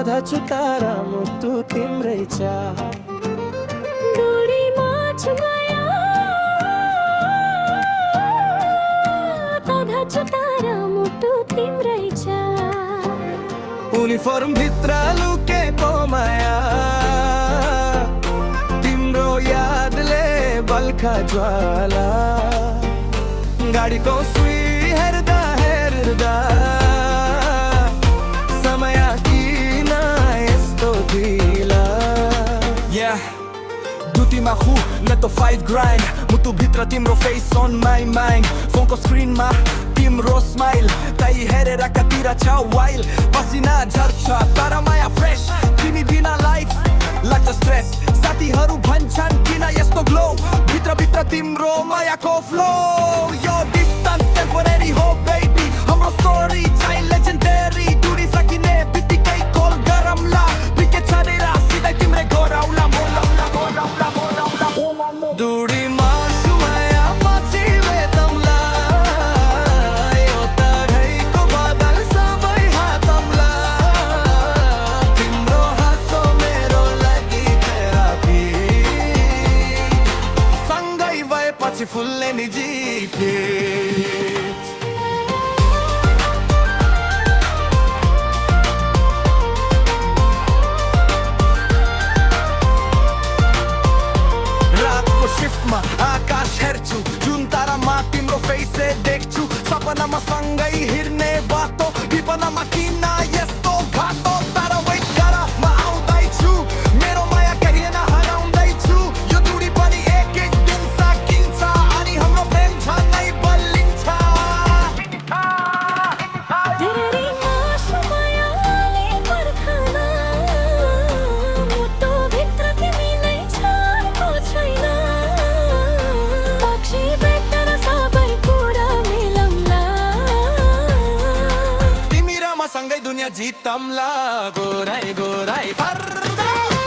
तधा चुतारा मुटु तिम्रै चाह डोरीमा छुमाया तधा चुतारा मुटु तिम्रै चाह युनिफर्म भित्र लुकेको माया तिम्रो यादले बल्खा ज्वाला गाडीको सुई हेर्दा हेर्दा समय किन यस्तो ढिला दुतीमा खु न त फाइट ग्राइन्ड मुटु भित्र तिम्रो फेस अन माई माइन्ड फोनको स्क्रिनमा तिम्रो स्माइल तै हेरेर कतिर छ वाइल पसिना झर्छ तर माया फ्रेस तिमी बिना लाइफ लाग्छ स्ट्रेस साथीहरू भन्छन् किन यस्तो ग्लो भित्र भित्र तिम्रो मायाको फ्लो यो डिस्टेन्स टेम्पोरेरी हो बेबी हाम्रो स्टोरी चाहिँ लेजेन्डरी दुरी सकिने बित्तिकै कल गरमला बिके छाडेर सिधै तिम्रै घर आउला बोलाउला बोलाउला बोलाउला दुरीमा सुमाया पछि वेतमला यो तढैको बदल सबै हातमला तिम्रो हाँसो मेरो लागि थेरापी सँगै भएपछि फुल्ने नि जीवित शिफ्टमा आकाश हेर्छु जुन तारामा तिम्रो फेस देख्छु सपनामा सँगै हिँड्ने बाटो विपनामा किन यस्तो घाटो तर वेट गर म आउँदैछु मेरो माया कहिले नहराउँदैछु यो दूरी पनि एक एक दिन सकिन्छ अनि हाम्रो प्रेम झनै बल्लिन्छ डोरीमा छुमायाले पर्खना मुटु भित्र तिमी नै छाडेको छैन सँगै दुनिया जितमला गोराई गोराई पर्दा